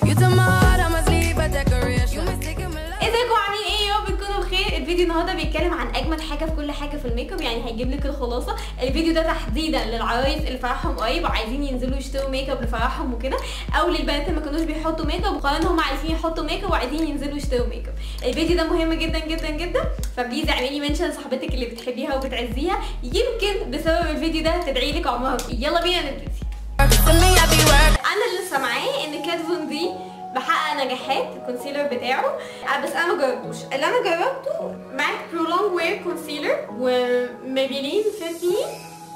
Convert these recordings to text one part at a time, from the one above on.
ازيكم عاملين ايه؟ يا رب تكونوا بخير. الفيديو النهارده بيتكلم عن اجمد حاجه في كل حاجه في الميك اب، يعني هيجيب لك الخلاصه. الفيديو ده تحديدا للعرايس اللي فرحهم قريب وعايزين ينزلوا يشتروا ميك اب لفرحهم وكده، او للبنات اللي ما كانوش بيحطوا ميك اب وقرروا هم عايزين يحطوا ميك اب وعايزين ينزلوا يشتروا ميك اب. الفيديو ده مهم جدا جدا جدا، فبليز اعملي منشن لصاحبتك اللي بتحبيها وبتعزيها، يمكن بسبب الفيديو ده تدعي لك عمرها فيه. يلا بينا نبتدي. انا اللي سامعاه ان كات فون دي بحقق نجاحات الكونسيلر بتاعه، بس انا ما جربتوش. اللي انا جربته ماك برو لونج وير كونسيلر وميبيلين فيتني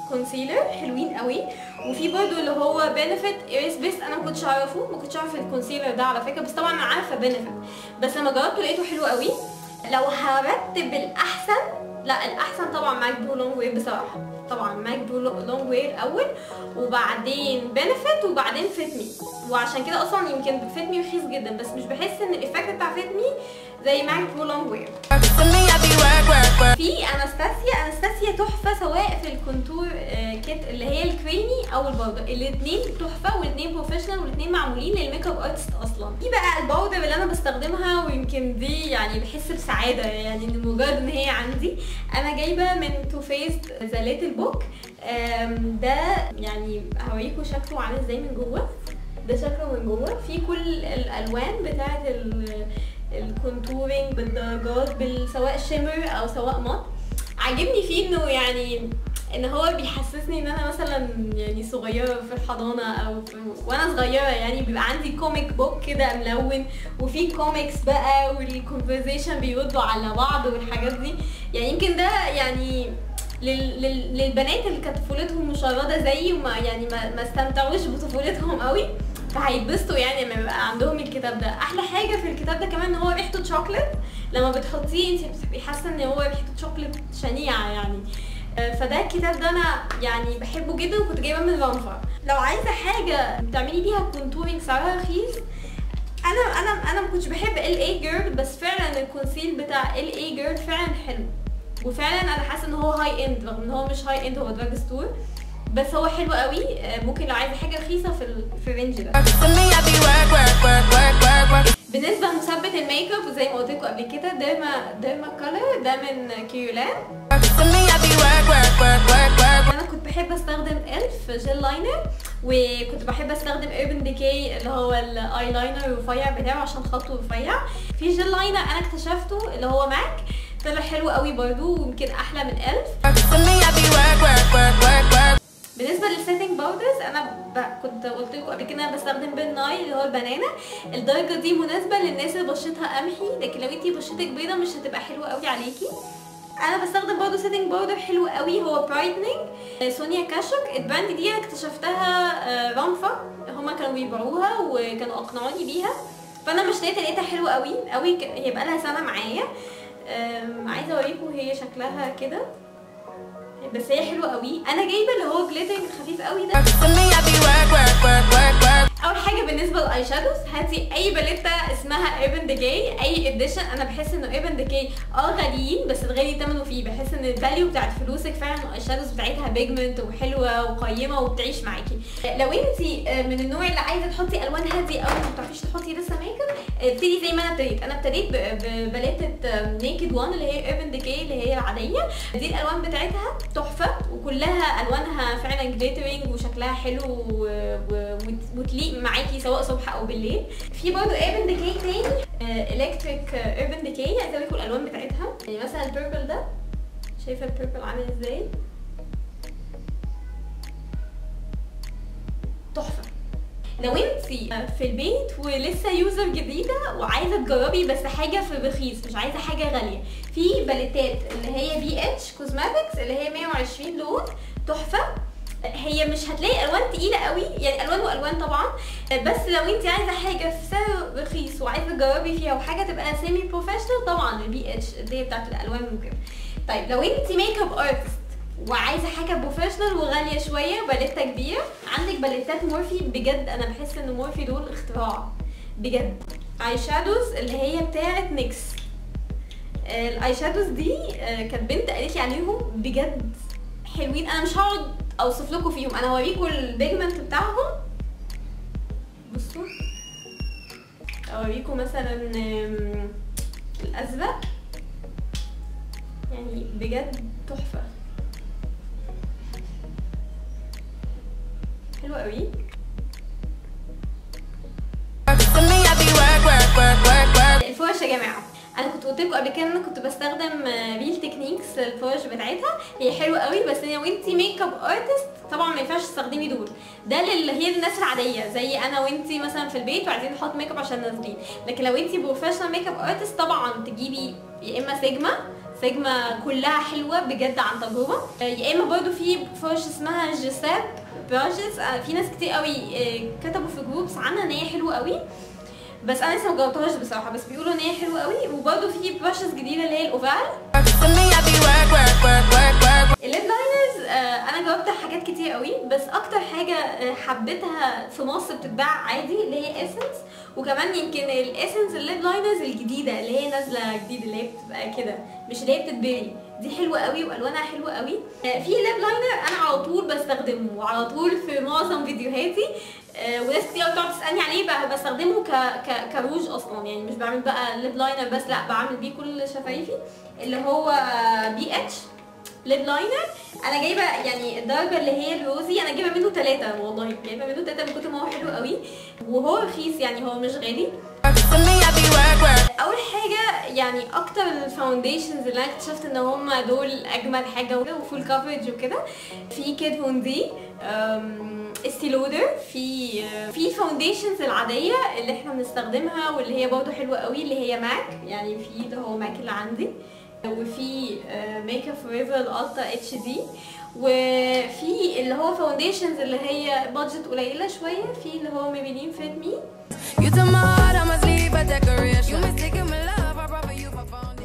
كونسيلر حلوين قوي، وفي برضه اللي هو بنفيت ايريس بيس. انا ما كنتش اعرف الكونسيلر ده على فكره، بس طبعا انا عارفه بنفيت، بس لما جربته لقيته حلو قوي. لو هرتب الاحسن، لا الاحسن طبعا ماك برو لونج وير بصراحه، طبعا ماك برو لونج وير الاول وبعدين بنفيت وبعدين فيتمي، وعشان كده اصلا يمكن فيتمي رخيص جدا، بس مش بحس ان الايفكت بتاع فيتمي زي ماك برو لونج وير. في انستاسيا تحفه، سواء في الكونتور كيت اللي هي الكريمي او الباودر، الاثنين تحفه والاثنين بروفيشنال والاثنين معمولين للميك اب ارتست اصلا. دي بقى الباودر اللي انا بستخدمها، ويمكن دي يعني بحس بسعاده يعني ان مجرد ان هي عندي. انا جايبه من تو فيست ذا ليتل بوك، ده يعني هوريكم شكله عامل ازاي من جوه. ده شكله من جوه، في كل الالوان بتاعه الكونتورنج بالدرجات، سواء شيمر او سواء مات. عاجبني فيه انه يعني ان هو بيحسسني ان انا مثلا يعني صغيره في الحضانه او وانا صغيره، يعني بيبقى عندي كوميك بوك كده ملون وفي كوميكس بقى والكونفرزيشن بيردوا على بعض والحاجات دي. يعني يمكن ده يعني للبنات اللي كانت طفولتهم مشردة زيي وما يعني ما استمتعوش بطفولتهم قوي، فهيتبسطوا يعني لما يبقى عندهم الكتاب ده. احلى حاجه في الكتاب ده كمان ان هو ريحته شوكليت، لما بتحطيه انت بتبقي حاسه ان هو ريحته شوكليت شنيعه يعني. فده الكتاب ده انا يعني بحبه جدا، وكنت جايباه من رانفا. لو عايزه حاجه تعملي بيها كونتورنج سعرها رخيص، انا ما كنتش بحب LA جيرل، بس فعلا الكونسيل بتاع LA جيرل فعلا حلو، وفعلا انا حاسه ان هو هاي اند، رغم ان هو مش هاي اند، هو دراج ستور، بس هو حلو قوي. ممكن لو عايزه حاجه رخيصه في الرينج ده. بالنسبه لمثبت الميك اب زي ما قلت لكم قبل كده، ديرما كولر ده من كيولان. انا كنت بحب استخدم الف جيل لاينر، وكنت بحب استخدم ايربن ديكي اللي هو الاي لاينر الرفيع بتاعه عشان خطه رفيع. في جيل لاينر انا اكتشفته اللي هو ماك، طلع حلو قوي برضو ويمكن احلى من الف. بالنسبه للسيتنج باودرز، انا كنت قلت لكم قبل كده انا بستخدم بالنايل اللي هو البنانا. الدرجه دي مناسبه للناس اللي بشرتها قمحي، لكن لو انتي بشرتك بيضه مش هتبقى حلوه قوي عليكي. انا بستخدم برضه سيتنج باودر حلو قوي، هو برايتنينج سونيا كاشوك. البراند دي انا اكتشفتها رانفا، هما كانوا بيبيعوها وكانوا اقنعوني بيها، فانا مش لقيتها حلوه قوي قوي، هي بقى لها سنه معايا. عايزه اوريكم هي شكلها كده، بس هي حلوه قوي. انا جايبه اللي هو جليتنج خفيف قوي ده. اول حاجه بالنسبه للاي شادوز، هاتي اي باليتا اسمها ايربن ديكي اي اديشن. انا بحس انه ايربن ديكي غاليين، بس الغالي ثمنه فيه. بحس ان الفاليو بتاعت فلوسك فعلا الاي شادوز بتاعتها بيجمنت وحلوه وقيمه وبتعيش معاكي. لو انت من النوع اللي عايزه تحطي الوان هاديه او ما بتعرفيش تحطي لسه ميك اب، ابتدي زي ما انا ابتديت. انا ابتديت بباليته نيكد وان اللي هي ايربن ديكي اللي هي العاديه. دي الالوان بتاعتها تحفه، وكلها الوانها فعلا جليترينج وشكلها حلو وتليق معاكي سواء صبح او بالليل. في برضه ايربن ديكي تاني، الكتريك ايربن ديكي، عايزه اوريكم الالوان بتاعتها. يعني مثلا البيربل ده، شايفه البيربل عامل ازاي؟ تحفه. لو انت في البيت ولسه يوزر جديده وعايزه تجربي بس حاجه في الرخيص، مش عايزه حاجه غاليه، في باليتات اللي هي BH كوزماتكس اللي هي 120 لون تحفه. هي مش هتلاقي الوان تقيله قوي، يعني الوان والوان طبعا، بس لو انت عايزه حاجه في سعر رخيص وعايزه تجربي فيها وحاجه تبقى سيمي بروفيشنال، طبعا BH دي بتاعت الالوان وكده. طيب لو انت ميك اب ارتست وعايزه حاجه بروفيشنال وغاليه شويه، باليتا كبيره، عندك باليتات مورفي. بجد انا بحس ان مورفي دول اختراع بجد. اي شادوز اللي هي بتاعت نيكس، الاي شادوز دي كانت بنت قالت لي عليهم بجد حلوين. انا مش هقعد اوصف لكم فيهم، انا هوريكم البيجمنت بتاعهم. بصوا اوريكم مثلا الازرق، يعني بجد تحفه، حلو قوي. الفرش يا جماعه، انا كنت قلت لكم قبل كده ان انا كنت بستخدم ريل تكنيكس الفرش بتاعتها، هي حلوه قوي، بس لو انتي ميك اب ارتست طبعا ما ينفعش تستخدمي دول، ده هي الناس العاديه زي انا وانتي مثلا في البيت وعايزين نحط ميك اب عشان نازلين. لكن لو انتي بروفيشنال ميك اب ارتست طبعا تجيبي يا اما سيجما كلها حلوه بجد عن تجربه، يا اما برضو في فرش اسمها جيساب براجز، في ناس كتير قوي كتبوا في جروبس عنها ان هي حلوه قوي، بس انا لسه مجربتهاش بصراحه، بس بيقولوا ان هي حلوه قوي. وبرده في براشز جديده اللي هي الاوفال. الليب لاينرز انا جربت حاجات كتير قوي، بس اكتر حاجه حبيتها في مصر بتتباع عادي اللي هي اسنس، وكمان يمكن الاسنس الليب لاينرز الجديده اللي هي نازله جديد اللي هي بتبقى كده مش اللي هي بتتبري، دي حلوه قوي والوانها حلوه قوي. في ليب لاينر انا على طول بستخدمه وعلى طول في معظم فيديوهاتي، وناس كتير بتقعد تسالني عليه، بقى بستخدمه كروج اصلا، يعني مش بعمل بقى ليب لاينر بس، لا بعمل بيه كل شفايفي، اللي هو BH ليب لاينر. انا جايبه يعني الدرجه اللي هي الروزي، انا جايبه منه 3 والله، جايبه منه 3 من كتر ما هو حلو قوي، وهو رخيص يعني هو مش غالي. اول حاجه يعني اكتر الفاونديشنز اللي انا اكتشفت ان هم دول اجمل حاجه وفول كفرج وكده، في كيد فون دي، استي لودر، في فاونديشنز العاديه اللي احنا بنستخدمها واللي هي برضه حلوه قوي اللي هي ماك، يعني في ده هو ماك اللي عندي، وفي ميك اب فوريفر الالترا اتش دي، وفي اللي هو فاونديشنز اللي هي بادجت قليله شويه، في اللي هو ميبلين فيت مي.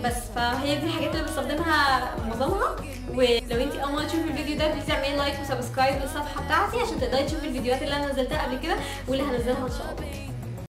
بس فهي دي الحاجات اللي بستخدمها معظمها. ولو انتي اول مره تشوفي الفيديو ده بليز اعملي لايك وسبسكرايب للصفحه بتاعتي عشان تقدري تشوفي الفيديوهات اللي انا نزلتها قبل كده واللي هنزلها ان شاء الله.